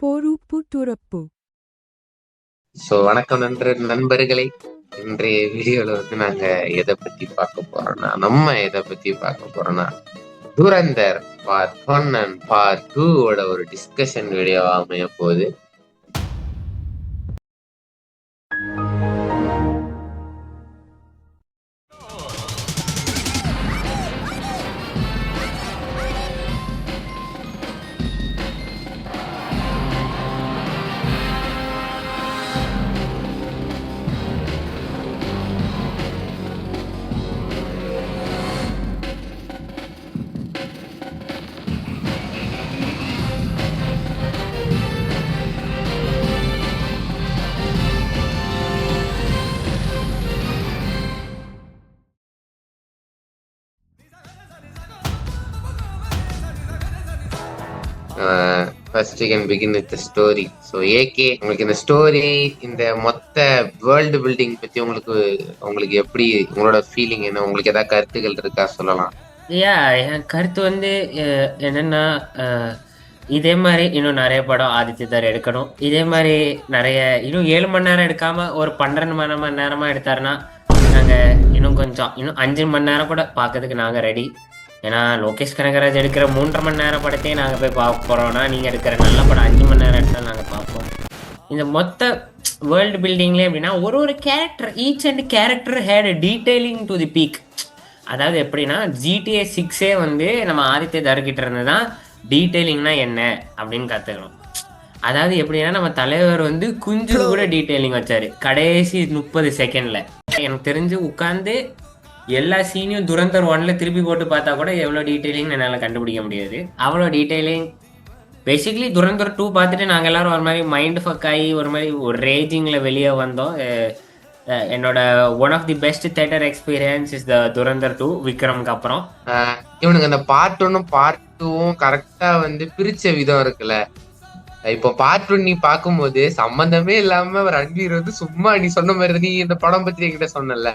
பொறுப்பு துறப்பு. வணக்கம் நண்பர்களே. இன்றைய வீடியோல வந்து நாங்க எதை பத்தி பார்க்க போறோம்னா துரந்தர் பார்ட் 1 அண்ட் பார்ட் 2 ஒரு டிஸ்கஷன் வீடியோ அமைய போகுது. First we can begin with the story. AK, உங்களுக்கு இந்த ஸ்டோரி, இந்த மொத்த வேர்ல்டு பில்டிங் பத்தி உங்களுக்கு எப்படி, உங்களோட ஃபீலிங் என்ன? உங்களுக்கு ஏதாவது கருத்துக்கள் இருக்கா, சொல்லலாம். என் கருத்து வந்து என்னன்னா, இதே மாதிரி இன்னும் நிறைய படம் ஆதித்யதார் எடுக்கணும். இதே மாதிரி நிறைய இன்னும் 7 மணி நேரம் எடுக்காம ஒரு 12 மணி நேரமா எடுத்தாருன்னா நாங்கள் இன்னும் 5 மணி நேரம் கூட பார்க்கறதுக்கு நாங்கள் ரெடி. ஏன்னா லோகேஷ் கனகராஜ் எடுக்கிற 3.5 மணி நேரம் படத்தையே நாங்கள் போய் பார்க்க போகிறோம்னா, நீங்கள் எடுக்கிற நல்ல படம் 5 மணி நேரம் எடுத்தாலும் நாங்கள் பார்ப்போம். இந்த மொத்த வேர்ல்டு பில்டிங்லேயே எப்படின்னா ஒரு character, each and character had detailing to the peak. அதாவது எப்படின்னா GTA 6 வந்து நம்ம ஆதித்யதார்கிட்ட இருந்து தான் டீட்டெயிலிங்னா என்ன அப்படின்னு கற்றுக்கணும். அதாவது எப்படின்னா, நம்ம தலைவர் வந்து குஞ்சு கூட டீட்டெயிலிங் வச்சாரு கடைசி 30 செகண்டில். எனக்கு தெரிஞ்சு உட்காந்து எல்லா சீனையும் துரந்தர் 1ல திருப்பி போட்டு பார்த்தா கூட எவ்வளோ டீட்டெயிலிங் என்னால் கண்டுபிடிக்க முடியாது. அவ்வளோ டீட்டெயிலிங். பேசிக்கலி துரந்தர் 2 பார்த்துட்டு நாங்கள் எல்லாரும் ஒரு மாதிரி மைண்ட் ஃபக் ஆகி ஒரு ரேஜிங்கில் வெளியே வந்தோம். என்னோட one of the best theatre experience is the Dhurandhar 2 விக்ரம்க்கு அப்புறம். இவனுக்கு அந்த பார்ட் 1ம் பார்ட் 2ம் கரெக்டா வந்து பிரிச்ச விதம் இருக்குல்ல. இப்போ பார்ட் 1 நீ பார்க்கும்போது சம்பந்தமே இல்லாம ரன்வீர் வந்து சும்மா, நீ சொன்ன மாதிரி நீ இந்த படம் பத்தி என்கிட்ட சொன்னல,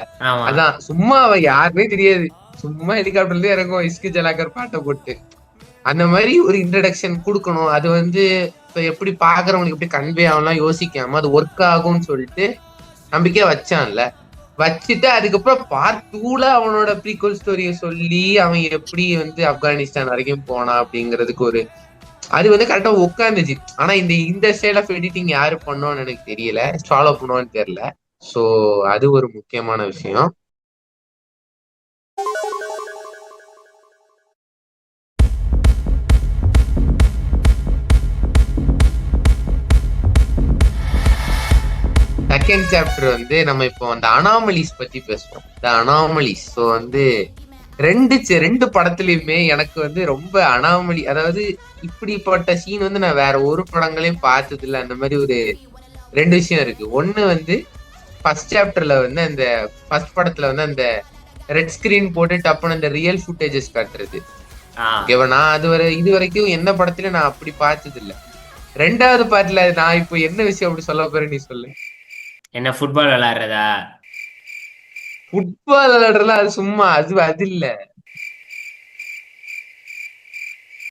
அதான் சும்மா அவன் யாருமே தெரியாது, சும்மா ஹெலிகாப்டர்ல இறங்கும் இஸ்கு ஜலாக்கர் பாட்டை போட்டு அந்த மாதிரி ஒரு இன்ட்ரடக்ஷன் கொடுக்கணும். அது வந்து இப்ப எப்படி பாக்குறவங்களுக்கு எப்படி கன்வே ஆகலாம் யோசிக்காம அது ஒர்க் ஆகும்னு சொல்லிட்டு நம்பிக்கையா வச்சான்ல. வச்சுட்டு அதுக்கப்புறம் பார்ட் 2ல அவனோட ப்ரீக்வல் ஸ்டோரிய சொல்லி அவன் எப்படி வந்து ஆப்கானிஸ்தான் வரைக்கும் போனான் அப்படிங்கிறதுக்கு அது வந்து கரெக்டா உட்காந்துச்சு. ஆனா இந்த ஸ்டைல் ஆஃப் எடிட்டிங் யாரு பண்ணோன்னு எனக்கு தெரியல, ஃபாலோ பண்ணுவான்னு தெரியல. சோ அது ஒரு முக்கியமான விஷயம். செகண்ட் சாப்டர் வந்து நம்ம இப்போ அந்த அனாமலிஸ் பத்தி பேசுவோம். த அனாமலிஸ். ஸோ வந்து ரெண்டு படத்துலயுமே எனக்கு வந்து ரொம்ப அனாமலி, அதாவது இப்படிப்பட்ட சீன் வந்து நான் வேற ஒரு படங்களையும் பார்த்தது இல்லை. அந்த மாதிரி ஒரு 2 விஷயம் இருக்கு. ஒண்ணு வந்து ஃபர்ஸ்ட் சாப்டர்ல வந்து அந்த ஃபர்ஸ்ட் படத்துல வந்து அந்த ரெட் ஸ்கிரீன் போட்டு டப்புன்னு அந்த ரியல் ஃபுட்டேஜஸ் காட்டுறது. நான் இது வரைக்கும் எந்த படத்துலயும் நான் அப்படி பார்த்தது இல்லை. 2வது பார்ட்ல நான் இப்போ என்ன விஷயம் அப்படி சொல்ல போறேன், நீ சொல்லு. என்ன ஃபுட்பால் விளையாடுறதா? ஃபுட்பால் விளையாடுறதுல அது சும்மா அது இல்ல,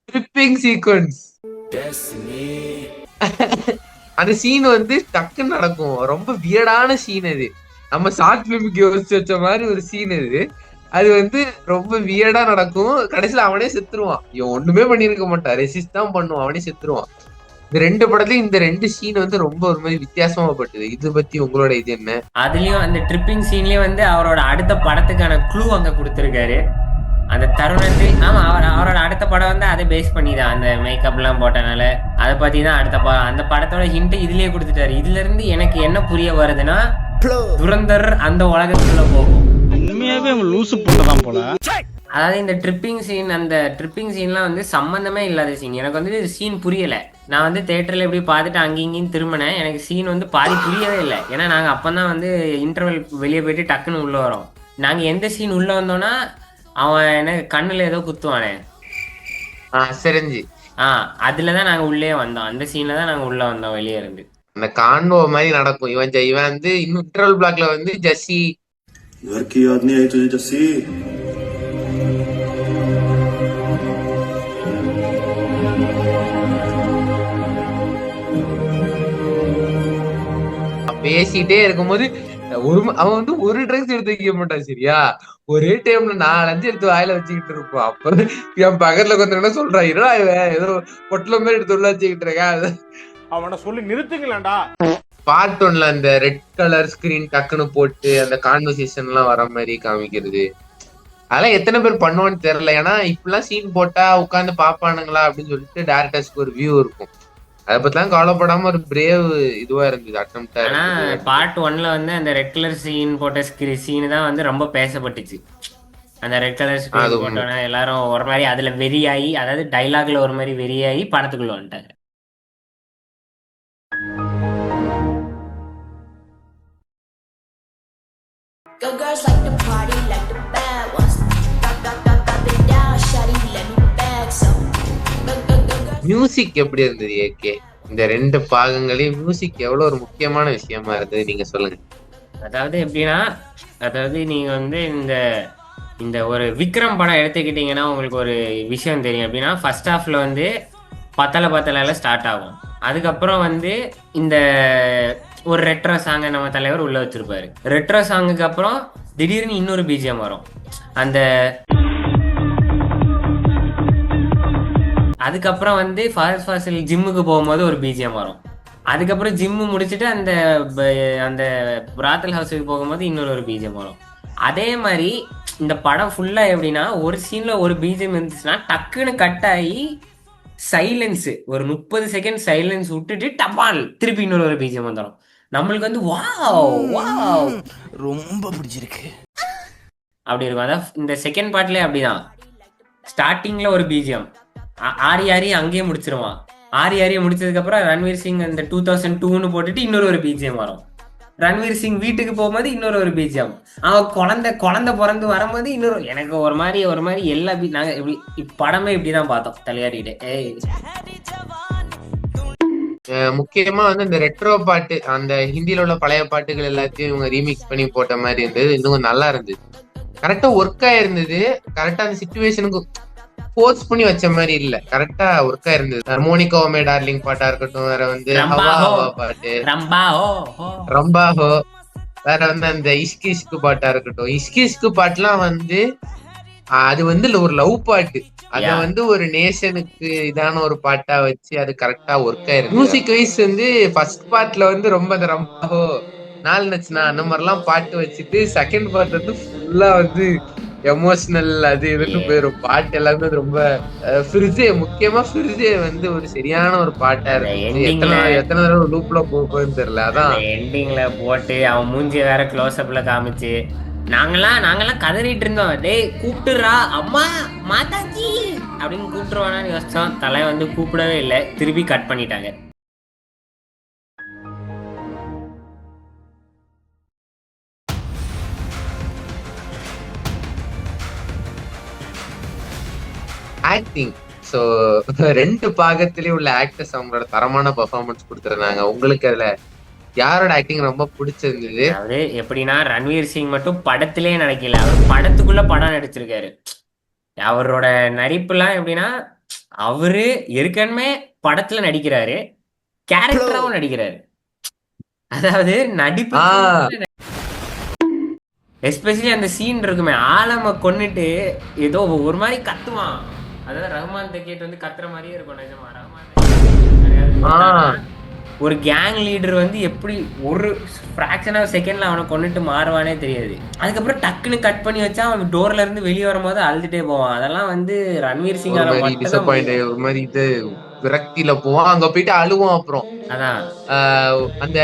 ட்ரிப்பிங் சீக்வன்ஸ். அந்த சீன் வந்து டக்குன்னு நடக்கும். ரொம்ப வியர்டான சீன் அது. நம்ம ஷார்ட் பிலிமுக்கு யோசிச்சு வச்ச மாதிரி ஒரு சீன் அது வந்து ரொம்ப வியர்டா நடக்கும். கடைசியில அவனே செத்துருவான். இவன் ஒண்ணுமே பண்ணிருக்க மாட்டான், ரெசிஸ்ட் தான் பண்ணுவான், அவனே செத்துருவான். இந்த 2 படத்துலயும் இந்த 2 சீன் வந்து ரொம்ப ஒரு மாதிரி வித்தியாசமா பட்டது. இது பத்தி உங்களோட இது என்ன? அதுலயும் அந்த ட்ரிப்பிங் சீன்லயே வந்து அவரோட அடுத்த படத்துக்கான க்ளூ அங்க கொடுத்திருக்காரு அந்த தருணத்தில். ஆமா, அவரோட அடுத்த படம் வந்து அதை பேஸ் பண்ணிதான், அந்த மேக்கப் எல்லாம் போட்டனால அதை பத்தி தான் அந்த படத்தோட ஹிண்ட் இதுலயே கொடுத்துட்டாரு. இதுல இருந்து எனக்கு என்ன புரிய வருதுன்னா, துரந்தர் அந்த உலகத்துக்குள்ள போகும். உண்மையாவே லூசு போட்டதான் போல. அதாவது இந்த ட்ரிப்பிங் சீன்லாம் வந்து சம்மந்தமே இல்லாத சீன். எனக்கு வந்து சீன் புரியலை. நான் வந்து தேட்டரில் எப்படி பார்த்துட்டு அங்கேயும் திரும்பினேன். எனக்கு சீன் வந்து பாதி புரியவே இல்லை. ஏன்னா நாங்கள் அப்போ தான் வந்து இன்டர்வல் வெளியே போயிட்டு டக்குன்னு உள்ளே வரோம். நாங்கள் எந்த சீன் உள்ளே வந்தோன்னா, அவன் எனக்கு கண்ணில் ஏதோ குத்துவானே, சரிஞ்சு, அதில் தான் நாங்கள் உள்ளே வந்தோம். அந்த சீனில் தான் நாங்கள் உள்ளே வந்தோம் வெளியே இருந்து. அந்த கான்வோ மாதிரி நடக்கும். இவன் வந்து இன்னும் இன்டர்வல் பிளாக்ல வந்து ஜஸ்ஸி பேசிட்டே இருக்கும்போது அவன் வந்து ஒரு ட்ரெஸ் எடுத்து வைக்க மாட்டான் சரியா, ஒரே டைம்ல 4-5 எடுத்து வாயில வச்சுக்கிட்டு இருப்பான். அப்ப என் பக்கத்துல கொஞ்சம் சொல்றான், என்னடா இவன் ஏதோ பொட்டல மாதிரி எடுத்து உள்ள வச்சுக்கிட்டு இருக்கேன். அவனை சொல்லி நிறுத்துங்களேன்டா. பார்ட் 1ல அந்த ரெட் கலர் ஸ்கிரீன் டக்குன்னு போட்டு அந்த கான்வர்சேஷன் எல்லாம் வர மாதிரி காமிக்கிறது, அதெல்லாம் எத்தனை பேர் பண்ணுவான்னு தெரியல. ஏன்னா இப்பெல்லாம் சீன் போட்டா உட்காந்து பாப்பானுங்களா அப்படின்னு சொல்லிட்டு டேரக்டர்ஸ்க்கு ஒரு வியூ இருக்கும். அதை பத்திலாம் கவலைப்படாம ஒரு பிரேவ் இதுவா இருந்தது, அட்டம்ப்டா ஆனா இருந்தது. பார்ட் 1ல வந்து அந்த ரெட் கலர் சீன் போட்ட சீன் தான் வந்து ரொம்ப பேசப்பட்டுச்சு. அந்த ரெட் கலர் ஸ்கிரீன் போட்டோன்னா எல்லாரும் ஒரு மாதிரி அதுல வெறியாகி, அதாவது டைலாக்ல ஒரு மாதிரி வெறியாகி படத்துக்குள்ள வந்துட்டாங்க. Go girls like to party like the bad ones. Drop it down, shawty, let me bag some. Go girls. Music எப்படி இருந்தது ஏகே? இந்த 2 பாகங்களையும் மியூசிக் எவ்வளவு ஒரு முக்கியமான விஷயமா இருந்தது, நீங்க சொல்லுங்க. அதாவது எப்படின்னா, அதாவது நீங்க வந்து இந்த இந்த ஒரு விக்ரம் படம் எடுத்துக்கிட்டீங்கன்னா உங்களுக்கு ஒரு விஷயம் தெரியும். எப்படின்னா ஃபர்ஸ்ட் ஹாஃப்ல வந்து பத்தல ஸ்டார்ட் ஆகும். அதுக்கப்புறம் வந்து இந்த ஒரு ரெட்ரோ சாங்கை நம்ம தலைவர் உள்ள வச்சிருப்பாரு. ரெட்ரோ சாங்குக்கு அப்புறம் திடீர்னு இன்னொரு பிஜிஎம் வரும். அந்த அதுக்கப்புறம் வந்து ஃபாரஸ்ட் ஃபாசில் ஜிம்முக்கு போகும்போது ஒரு பிஜிஎம் வரும். அதுக்கப்புறம் ஜிம்மு முடிச்சுட்டு அந்த அந்த பிராத்தல் ஹவுஸுக்கு போகும்போது இன்னொரு பிஜிஎம் வரும். அதே மாதிரி இந்த படம் ஃபுல்லா எப்படின்னா, ஒரு சீன்ல ஒரு பிஜிஎம் இருந்துச்சுன்னா டக்குன்னு கட் ஆகி சைலன்ஸ், ஒரு 30 செகண்ட் சைலன்ஸ் விட்டுட்டு டபால் திருப்பி இன்னொரு பிஜிஎம் வந்துடும். நம்மளுக்கு வந்து வாவ் ரொம்ப பிடிச்சிருக்கு அப்படி இருக்கும். அதான் இந்த செகண்ட் பார்ட்லயே அப்படிதான். ஸ்டார்டிங்ல ஒரு பிஜிஎம் ஆரி அங்கேயே முடிச்சிருவான். ஆரியை முடிச்சதுக்கு அப்புறம் ரன்வீர் சிங் அந்த 2002ன்னு போட்டுட்டு இன்னொரு பிஜிஎம் வரும். ரன்வீர் சிங் வீட்டுக்கு போகும்போது இன்னொரு பிஜிஎம், அவன் குழந்தை பிறந்து வரும்போது இன்னொரு. எனக்கு ஒரு மாதிரி எல்லா நாங்க இப்படி படமே இப்படிதான் பார்த்தோம் தலையாரிக்கிட்டே. முக்கியமா வந்து இந்த ரெட்ரோ பாட்டு, அந்த ஹிந்தியில உள்ள பழைய பாட்டுகள் எல்லாத்தையும் இவங்க ரீமிக்ஸ் பண்ணி போட்ட மாதிரி இருந்தது. இன்னும் நல்லா இருந்தது, கரெக்டா ஒர்க் ஆயிருந்தது. கரெக்டா அந்த சிச்சுவேஷனுக்கு போர்ஸ் பண்ணி வச்ச மாதிரி இல்ல, கரெக்டா ஒர்க் ஆயிருந்தது. மோனிகா ஓமே டார்லிங் பாட்டா இருக்கட்டும், வேற வந்து ஹவா ஹவா பாட்டு, ரம்பாஹோ, வேற வந்து அந்த இஷ்கு பாட்டா இருக்கட்டும். இஷ்கு பாட்டுலாம் வந்து அது வந்து ஒரு லவ் பாட்டு, அத வந்து ஒரு நேஷனுக்கு இதான ஒரு பாட்டா வச்சு அது கரெக்டா ஒர்க் ஆயிருக்கு. மியூசிக் வைஸ் வந்து ஃபர்ஸ்ட் பார்ட்ல வந்து ரொம்ப அந்த ரம்பாஹோ, நாள் நச்சுனா அந்த மாதிரிலாம் பாட்டு வச்சுட்டு செகண்ட் பார்ட் வந்து ஃபுல்லா வந்து எமோஷனல் அது இதுன்னு போயிரும். பாட்டு எல்லாமே ரொம்ப முக்கியமா ஃபிரிஜே வந்து ஒரு சரியான ஒரு பாட்டா இருக்கு. எத்தனை தடவை லூப்ல போகுதுன்னு தெரியல. அதான் எண்டிங்ல போட்டு அவன் மூஞ்சி வேற க்ளோஸ் அப்ல காமிச்சு நாங்கெல்லாம் கதறிட்டு இருந்தோம். டேய் கூப்பிட்டுறா அம்மா மாதாஜி அப்படின்னு கூப்பிட்டுருவானான்னு யோசிச்சோம். தலை வந்து கூப்பிடவே இல்லை, திருப்பி கட் பண்ணிட்டாங்க. ஆக்டிங். சோ 2 பாகத்திலயும் உள்ள ஆக்டர்ஸ் அவங்களோட தரமான பெர்ஃபார்மன்ஸ் கொடுத்திருந்தாங்க. உங்களுக்கு அதுல யாரோட ஆக்டிங் ரொம்ப பிடிச்சிருந்தது? அதாவது எப்படின்னா, ரன்வீர் சிங் மட்டும் படத்திலே நடிக்கல, அவர் படத்துக்குள்ள படம் நடிச்சிருக்காரு. அவரோட நடிப்புலாம் எப்படின்னா, அவரு ஏற்கனவே படத்துல நடிக்கிறாரு, கேரக்டராவும் நடிக்கிறாரு. அதாவது நடிப்பு, எஸ்பெஷலி அந்த சீன் இருக்குமே, ஆலம கொன்னுட்டு ஏதோ ஒரு மாதிரி கத்துவான். அதாவது ரஹ்மான் கேட்டு வந்து கத்துற மாதிரியே இருக்கும். நிஜமா ரஹ்மான் ஒரு கேங் லீடர் வந்து எப்படி ஒரு ஃப்ராக்ஷன் ஆஃப் செகண்ட்ல அவனை கொண்டுட்டு மாறுவானே தெரியாது. அதுக்கப்புறம் டக்குன்னு கட் பண்ணி வச்சா அவன் டோர்ல இருந்து வெளியே வரும்போது அழுதுட்டே போவான். அதெல்லாம் வந்து ரன்வீர் சிங் விரக்தியில போவான், அங்க போயிட்டு அழுவான். அப்புறம் அதான் அந்த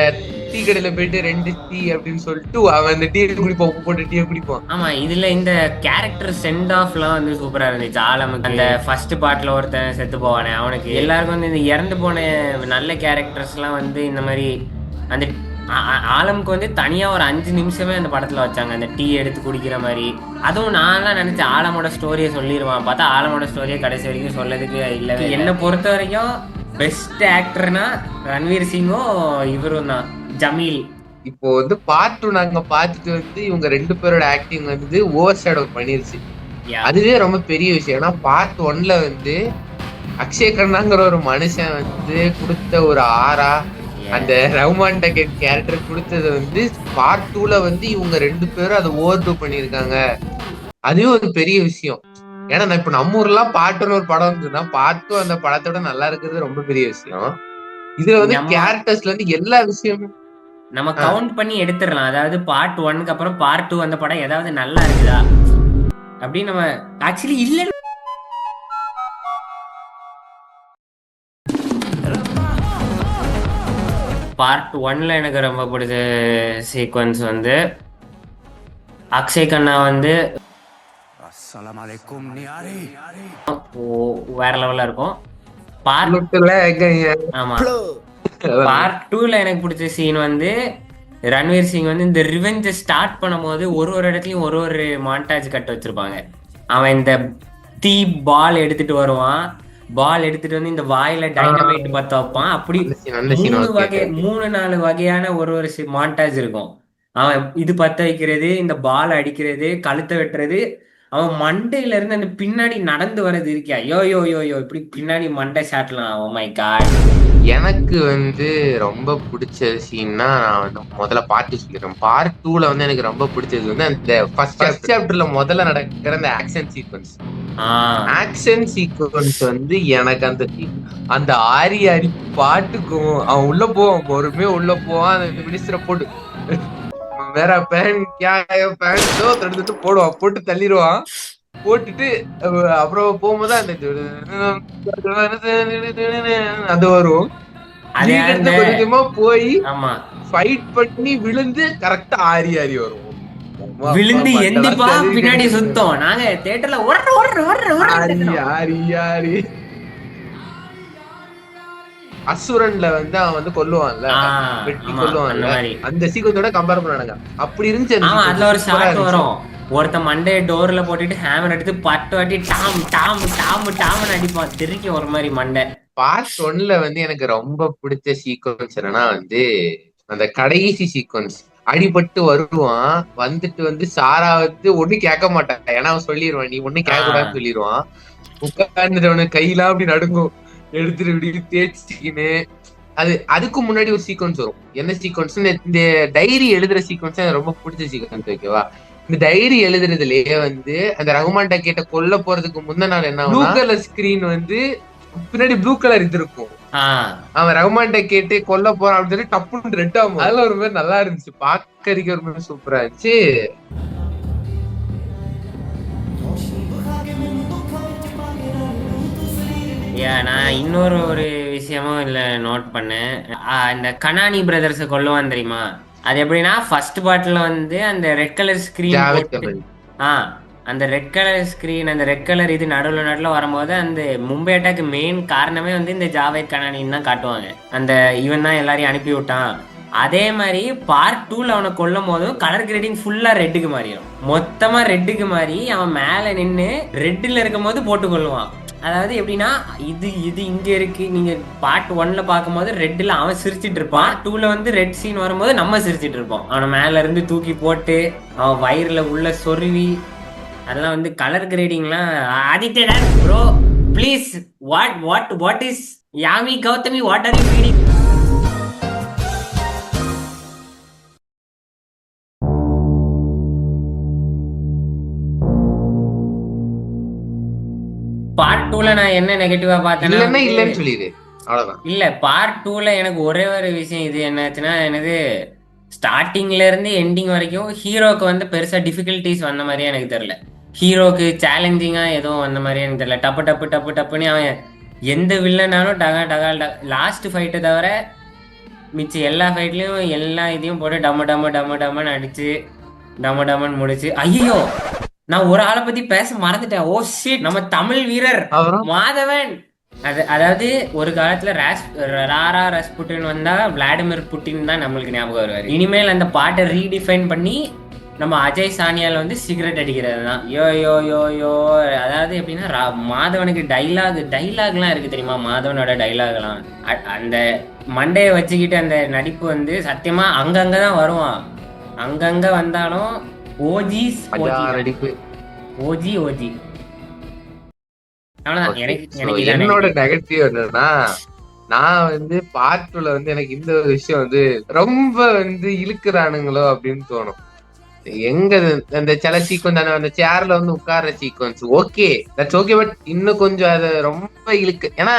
டீ கடையில போயிட்டு 2 டீ அப்படின்னு சொல்லிட்டு அவன் அந்த டீ குடிப்பான், உப்பு போட்டு டீ குடிப்பான். ஆமா, இதுல இந்த கேரக்டர் சென்ட் ஆஃப் எல்லாம் வந்து சூப்பரா இருந்துச்சு. ஆலமுக்கு அந்த ஃபர்ஸ்ட் பார்ட்ல ஒருத்தன் செத்து போவானே, அவனுக்கு எல்லாருக்கும் வந்து இந்த இறந்து போன நல்ல கேரக்டர்ஸ் எல்லாம் வந்து இந்த மாதிரி அந்த ஆலமுக்கு வந்து தனியா ஒரு 5 நிமிஷமே அந்த படத்துல வச்சாங்க, அந்த டீ எடுத்து குடிக்கிற மாதிரி. அதுவும் நான்லாம் நினைச்சேன் ஆலமோட ஸ்டோரியை சொல்லிடுவான், பார்த்தா ஆலமோட ஸ்டோரியை கடைசி வரைக்கும் சொல்லதுக்கு இல்லை. என்னை பொறுத்த வரைக்கும் பெஸ்ட் ஆக்டர்னா ரன்வீர் சிங்கும் இவரும் தான், ஜமீல். இப்போ வந்து பார்ட் 2 நாங்க பார்த்துட்டு வந்து இவங்க 2 பேரோட ஆக்டிங் வந்து ஓவர் ஷேடோ பண்ணிருச்சு. அதுவே ரொம்ப பெரிய விஷயம். ஏன்னா பார்ட் 1ல வந்து அக்ஷய் கண்ணாங்கிற ஒரு மனுஷன் வந்து கொடுத்த ஒரு ஆறா அந்த ரஹ்மான் டக்கெட் கேரக்டர் கொடுத்தது வந்து பார்ட் 2ல வந்து இவங்க 2 பேரும் அதை ஓவர் டூ பண்ணிருக்காங்க. அதுவே ஒரு பெரிய விஷயம். ஏன்னா நான் இப்ப நம்ம ஊர்லாம் பார்ட் 1 ஒரு படம் இருந்ததுன்னா பார்ட் 2 அந்த படத்தோட நல்லா இருக்கிறது ரொம்ப பெரிய விஷயம். இதுல வந்து கேரக்டர்ஸ்ல இருந்து எல்லா விஷயமும் நம்ம கவுண்ட் பண்ணி எடுத்துடலாம். அதாவது பார்ட் 1க்கு அப்புறம் பார்ட் 2 அந்த படம் ஏதாவது நல்லா இருக்குதா அப்படின்னு நம்ம ஆக்சுவலி இல்ல. பார்ட் 1ல எனக்கு ரொம்ப பிடிச்ச சீக்வன்ஸ் வந்து அக்ஷய் கண்ணா வந்து வேற லெவல்ல இருக்கும். ஆமா, பார்ட் 2ல எனக்கு பிடிச்ச சீன் வந்து ரன்வீர் சிங் வந்து இந்த ரிவெஞ்ச் ஸ்டார்ட் பண்ணும்போது ஒரு இடத்துலயும் ஒரு மான்டாஜ் கட் வச்சிருப்பாங்க. அவன் இந்த தீ பால் எடுத்துட்டு வருவான், பால் எடுத்துட்டு வந்து இந்த வாயில டைனமைட் பத்த வைப்பான். அப்படி 3-4 வகையான ஒரு மான்டாஜ் இருக்கும். அவன் இது பத்த வைக்கிறது, இந்த பால் அடிக்கிறது, கழுத்தை வெட்டுறது, அவன் மண்டையில இருந்து அந்த பின்னாடி நடந்து வர்றது இருக்கியா, யோ இப்படி பின்னாடி மண்டை சாட்டலாம். Oh my God. எனக்கு வந்து ரொம்ப பிடிச்ச சீன்னா நான் வந்து முதல்ல பார்ட் 2 சொல்லிடுறேன். பார்ட் 2ல வந்து எனக்கு ரொம்ப பிடிச்சது வந்து அந்த ஃபர்ஸ்ட் சாப்டர்ல முதல்ல நடக்கிற அந்த ஆக்ஷன் சீக்வன்ஸ் வந்து எனக்கு அந்த ஆரி பாட்டுக்கும் அவன் உள்ள போவான், பொறுமையா உள்ள போவான், அந்த மினிஸ்டரை போட்டு வேற பேண்டோ தடுத்துட்டு போடுவான், போட்டு தள்ளிடுவான். போட்டுட்டு அப்புறம் போகும்போது அந்த அது வரும். கொஞ்சமா போய் ஃபைட் பண்ணி விழுந்து கரெக்டா ஆரி வரும். விழுந்து எந்திப்பா பின்னாடி சுத்தம். நாங்க தியேட்டர்ல அசுரன்ல வந்து அவன் வந்து கொல்லுவான்ல, வெட்டி கொல்லுவான்ல, அந்த சீக்கிரத்தோட கம்பேர் பண்ணாங்க. அப்படி இருந்துச்சு. அதுல ஒரு ஷாட் வரும், ஒருத்த மண்டே டோர்ல போட்டுட்டு ஹேமர் எடுத்து 10 வாட்டி டாம் டாம் டாம் டாம்னு அடிப்பான், திருக்கி ஒரு மாதிரி மண்டை. பார்ட் 1ல வந்து எனக்கு ரொம்ப பிடிச்ச சீக்வன்ஸ் என்னன்னா வந்து அந்த கடைசி சீக்வன்ஸ். அடிபட்டு வருவான், வந்துட்டு வந்து சாரா வந்து ஒண்ணு கேட்க மாட்டான். ஏன்னா அவன் சொல்லிடுவான், நீ ஒண்ணு கேட்க கூடாதுன்னு சொல்லிடுவான். உட்கார்ந்துட்டு கையெல்லாம் அப்படி நடுங்கும், எடுத்துட்டு இப்படி தேய்ச்சிக்கின்னு. அதுக்கு முன்னாடி ஒரு சீக்வன்ஸ் வரும். என்ன சீக்வன்ஸ்? இந்த டைரி எழுதுற சீக்வன்ஸ் எனக்கு ரொம்ப பிடிச்ச சீக்வன்ஸ். ஓகேவா? இந்த டைரி எழுதுறதுலயே வந்து அந்த ரஹ்மான் டக்கெட்ட கொல்ல போறதுக்கு முன்ன நாள் என்ன, ப்ளூ கலர் ஸ்கிரீன் வந்து பின்னாடி ப்ளூ கலர் இது இருக்கும். அவன் ரஹ்மான் டக்கெட்டு கொல்ல போறான் அப்படின்னு சொல்லி டப்புன்னு ரெட் ஆகும். அதெல்லாம் ஒரு மாதிரி நல்லா இருந்துச்சு, பாக்கறதுக்கு ஒரு மாதிரி சூப்பரா இருந்துச்சு. நான் இன்னொரு விஷயமும் இல்ல நோட் பண்ணேன். இந்த கனானி பிரதர்ஸை கொல்லுவான் தெரியுமா? அது எப்படின்னா ஃபர்ஸ்ட் பார்ட்ல வந்து அந்த ரெட் கலர் ஸ்கிரீன், அந்த ரெட் கலர் ஸ்கிரீன், அந்த ரெட் கலர் இது நடுவில் வரும்போது அந்த மும்பை அட்டாக்கு மெயின் காரணமே வந்து இந்த ஜாவேத் கனானின்னு தான் காட்டுவாங்க. அந்த இவன் தான் எல்லாரையும் அனுப்பி விட்டான். அதே மாதிரி பார்ட் 2ல அவனை கொல்லும் போதும் கலர் கிரேடிங் ஃபுல்லா ரெட்டுக்கு மாறிடும். மொத்தமா ரெட்டுக்கு மாறி அவன் மேல நின்று ரெட்டில் இருக்கும் போது போட்டு கொள்ளுவான். அதாவது எப்படின்னா இது இங்க இருக்கு. நீங்க பார்ட் 1ல பார்க்கும்போது ரெட்ல அவன் சிரிச்சிட்டு இருப்பான், 2ல வந்து ரெட் சீன் வரும்போது நம்ம சிரிச்சிட்டு இருப்போம். அவனை மேல இருந்து தூக்கி போட்டு அவன் வயிறுல உள்ள சொருவி, அதெல்லாம் வந்து கலர் கிரேடிங்லாம். Aditya bro please, what is Yami Gautami, what are you feeling? Part 2ல நான் என்ன நெகட்டிவா பார்த்தேன்னா, இல்லன்னு சொல்லிடு அவ்வளவுதான். இல்ல பார்ட் 2ல எனக்கு ஒரே ஒரு விஷயம் இது என்னாச்சுன்னா, எனக்கு ஸ்டார்டிங்ல இருந்து எண்டிங் வரைக்கும் ஹீரோக்கு வந்து பெருசா டிஃபிகல்டிஸ் வந்த மாதிரியே எனக்கு தெரியல. ஹீரோக்கு சேலஞ்சிங்கா எதுவும் வந்த மாதிரியே எனக்கு தெரியல. டப்புன்னு அவன் எந்த வில்லனாலும் டகால் லாஸ்ட் ஃபைட்டை தவிர மிச்ச எல்லா ஃபைட்லயும் எல்லா இதையும் போட்டு டம்மன்னு அடிச்சு டம்மன்னு முடிச்சு. ஐயோ, நான் ஒரு ஆளை பத்தி பேச மறந்துட்டேன். ஓ ஷிட், நம்ம தமிழ் வீரர் மாதவன். அதாவது ஒரு காலத்துல ராரா ரஸ்புட்டின் வந்தா விளாடிமிர் புட்டின் தான் நம்மளுக்கு ஞாபகம் வருவாரு. இனிமேல் அந்த பாட்டை ரீடிஃபைன் பண்ணி நம்ம அஜய் சானியால் வந்து சிகரெட் அடிக்கிறது தான். யோ. அதாவது எப்படின்னா மாதவனுக்கு டைலாக்லாம் இருக்கு தெரியுமா? மாதவனோட டைலாக்லாம் அந்த மண்டையை வச்சுக்கிட்டு அந்த நடிப்பு வந்து சத்தியமா அங்கங்கதான் வருவான். அங்கங்க வந்தாலும் ஓஜி. என்னோட நெகட்டிவ் என்னன்னா, நான் வந்து பார்ட் 2ல வந்து எனக்கு இந்த ஒரு விஷயம் வந்து ரொம்ப வந்து இழுக்குறானுங்களோ அப்படின்னு தோணும். எங்க அந்த சில சீக்வன்ஸ் அந்த சேர்ல வந்து உட்கார்ற sequence okay, that's okay. But இன்னும் கொஞ்சம் அதை ரொம்ப இழுக்கு. ஏன்னா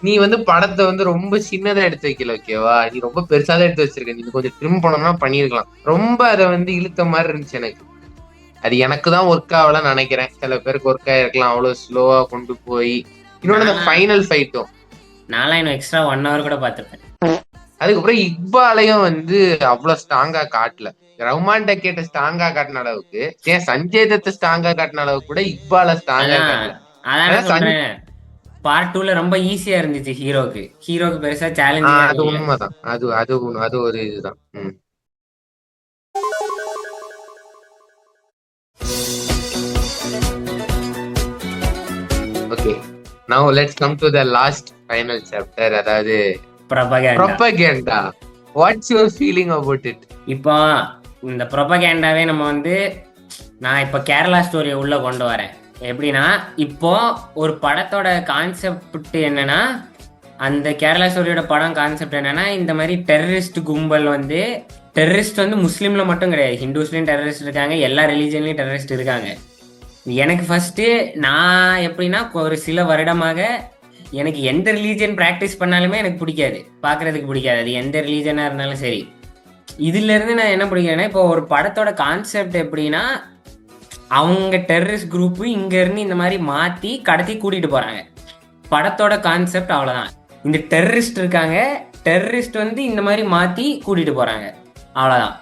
நீ வந்து படத்தை வந்து ரொம்ப சின்னதா எடுத்து வைக்கல, ஓகேவா? நீ ரொம்ப பெருசாதான் எடுத்து வச்சிருக்க. நீ கொஞ்சம் ட்ரிம் பண்ணணும்னா பண்ணிருக்கலாம். ரொம்ப அதை வந்து இழுத்த மாதிரி இருந்துச்சு எனக்கு. அது எனக்கு தான் ஒர்க் ஆகலன்னு நினைக்கிறேன். சில பேருக்கு ஒர்க் ஆயிருக்கலாம், அவ்வளவு ஸ்லோவா கொண்டு போய். இன்னொன்னு அந்த ஃபைனல் ஃபைட்டும் நான்லாம் இன்னும் எக்ஸ்ட்ரா 1 hour கூட பார்த்துருப்பேன். அதுக்கப்புறம் இக்பாலையும் வந்து அவ்வளவு ஸ்ட்ராங்கா காட்டல. ரஹ்மான் டக்கேட்ட ஸ்ட்ராங்கா காட்டின அளவுக்கு, ஏன் சஞ்சய் தத்தை ஸ்ட்ராங்கா காட்டின அளவுக்கு கூட இக்பால ஸ்ட்ராங்கா காட்டல. அதான் சொல்றேன், பார்ட் 2ல ரொம்ப ஈஸியா இருந்துச்சு ஹீரோக்கு பெருசா சேலஞ்ச். அது உண்மைதான். அது ஒரு இதுதான். Okay, now let's come to the last final chapter, அதாவது propaganda. What's your feeling about it? இப்போ இந்த ப்ரொபகேண்டாவே நம்ம வந்து நான் இப்போ கேரளா ஸ்டோரியை உள்ள கொண்டு வரேன். எப்படின்னா, இப்போ ஒரு படத்தோட கான்செப்ட் என்னன்னா, அந்த கேரளா ஸ்டோரியோட படம் கான்செப்ட் என்னன்னா, இந்த மாதிரி டெரரிஸ்ட் கும்பல் வந்து டெரரிஸ்ட் வந்து முஸ்லீம்ல மட்டும் கிடையாது, ஹிந்துஸ்லயும் டெரரிஸ்ட் இருக்காங்க, எல்லா ரிலீஜன்லயும் டெரரிஸ்ட் இருக்காங்க. எனக்கு ஃபர்ஸ்ட் நான் எப்படின்னா, ஒரு சில வருடமாக எனக்கு எந்த ரிலீஜன் ப்ராக்டிஸ் பண்ணாலுமே எனக்கு பிடிக்காது, பார்க்கறதுக்கு பிடிக்காது. அது எந்த ரிலீஜனா இருந்தாலும் சரி. இதுல இருந்து நான் என்ன பிடிக்கிறேன்னா, இப்போ ஒரு படத்தோட கான்செப்ட் எப்படின்னா, அவங்க டெரரிஸ்ட் குரூப் இங்க இருந்து இந்த மாதிரி மாத்தி கடத்தி கூட்டிட்டு போறாங்க. படத்தோட கான்செப்ட் அவ்வளவுதான். இந்த டெரரிஸ்ட் இருக்காங்க, டெரரிஸ்ட் வந்து இந்த மாதிரி மாத்தி கூட்டிட்டு போறாங்க, அவ்வளவுதான்.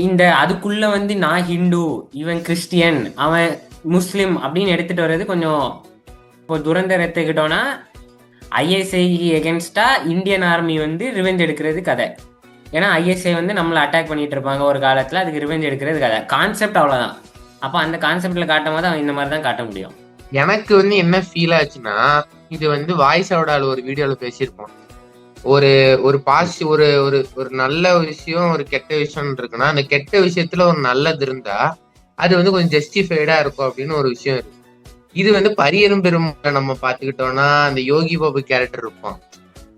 இந்த அதுக்குள்ள வந்து நான் ஹிந்து, இவன் கிறிஸ்டியன், அவன் முஸ்லிம் அப்படின்னு எடுத்துட்டு வர்றது கொஞ்சம். இப்போ துரந்தர் எடுத்துக்கிட்டோம்னா, ஐஎஸ்ஐ எகென்ஸ்டா இந்தியன் ஆர்மி வந்து ரிவெஞ்ச் எடுக்கிறது கதை. ஏன்னா ஐஎஸ்ஐ வந்து நம்மளை அட்டாக் பண்ணிட்டு இருப்பாங்க ஒரு காலத்துல, அதுக்கு ரிவெஞ்ச் எடுக்கிறது கதை. கான்செப்ட் அவ்வளவுதான். அப்ப அந்த கான்செப்ட்ல காட்டும் போது அவன் இந்த மாதிரி தான் காட்ட முடியும். எனக்கு வந்து என்ன ஃபீல் ஆச்சுன்னா, இது வந்து வாய்ஸ் அவுடால ஒரு வீடியோல பேசியிருப்போம். ஒரு பாசிட்டிவ் ஒரு நல்ல விஷயம், ஒரு கெட்ட விஷயம் இருக்குன்னா, அந்த கெட்ட விஷயத்துல ஒரு நல்லது இருந்தா அது வந்து கொஞ்சம் ஜஸ்டிஃபைடா இருக்கும் அப்படின்னு ஒரு விஷயம் இருக்கு. இது வந்து பரியரும் பெரும் நம்ம பாத்துக்கிட்டோம்னா, அந்த யோகி பாபு கேரக்டர் இருப்பான்.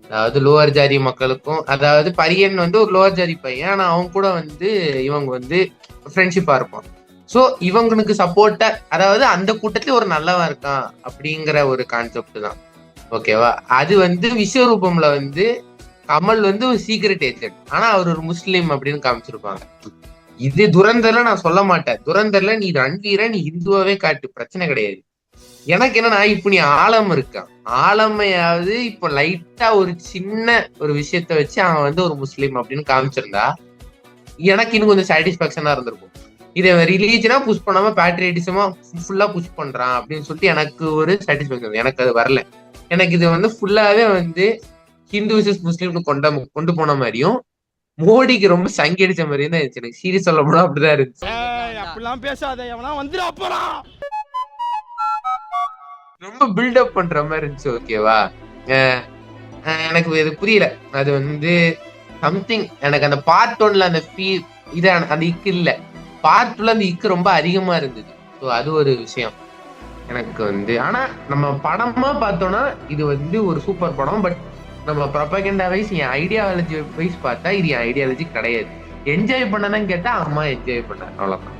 அதாவது லோவர் ஜாதி மக்களுக்கும், அதாவது பரியன் வந்து ஒரு லோவர் ஜாதி பையன், ஆனா அவங்க கூட வந்து இவங்க வந்து ஃப்ரெண்ட்ஷிப்பா இருப்பான். சோ இவங்களுக்கு சப்போர்ட்டா, அதாவது அந்த கூட்டத்துல ஒரு நல்லவன் இருக்கான் அப்படிங்கிற ஒரு கான்செப்ட் தான், ஓகேவா? அது வந்து விஸ்வரூபம்ல வந்து கமல் வந்து ஒரு சீக்ரெட் ஏஜென்ட், ஆனா அவர் ஒரு முஸ்லீம் அப்படின்னு காமிச்சிருப்பாங்க. இது துரந்தர்ல நான் சொல்ல மாட்டேன். துரந்தர்ல நீ ரன்வீர நீ இந்துவாவே காட்டு, பிரச்சனை கிடையாது. எனக்கு என்னன்னா, இப்ப நீ ஆழம் இருக்கான், ஆழமையாவது இப்ப லைட்டா ஒரு சின்ன ஒரு விஷயத்த வச்சு அவன் வந்து ஒரு முஸ்லீம் அப்படின்னு காமிச்சிருந்தா எனக்கு இன்னும் கொஞ்சம் சாட்டிஸ்பாக்சனா இருந்திருக்கும். இதை ரிலீஜனா புஷ் பண்ணாம பேட்ரியட்டிசமா ஃபுல்லா புஷ் பண்றான் அப்படின்னு சொல்லிட்டு எனக்கு ஒரு சாட்டிஸ்பாக்சன். எனக்கு அது வரல. எனக்கு இது வந்து ஃபுல்லாவே வந்து ஹிந்து விசஸ் முஸ்லீம் கொண்டு போன மாதிரியும், மோடிக்கு ரொம்ப சங்கி அடிச்ச மாதிரியும் தான் இருந்துச்சு. எனக்கு சீரியஸ் சொல்ல போனா அப்படிதான் இருந்துச்சு. அப்படிலாம் பேசாத, எவனா வந்துடா போறான். ரொம்ப பில்டப் பண்ற மாதிரி இருந்துச்சு, ஓகேவா? எனக்கு இது புரியல. அது வந்து சம்திங் எனக்கு அந்த பார்ட் 1ல அந்த இது அந்த இக்கு இல்ல, பார்ட் 2ல அந்த இக்கு ரொம்ப அதிகமா இருந்தது. ஸோ அது ஒரு விஷயம் எனக்கு வந்து. ஆனா நம்ம படமா பார்த்தோம்னா இது வந்து ஒரு சூப்பர் படம். பட் நம்ம ப்ரொபகண்டா வைஸ், என் ஐடியாலஜி வைஸ் பார்த்தா இது என் ஐடியாலஜி கிடையாது. என்ஜாய் பண்ணதான் கேட்டா அம்மா என்ஜாய் பண்ண, அவ்வளவுதான்.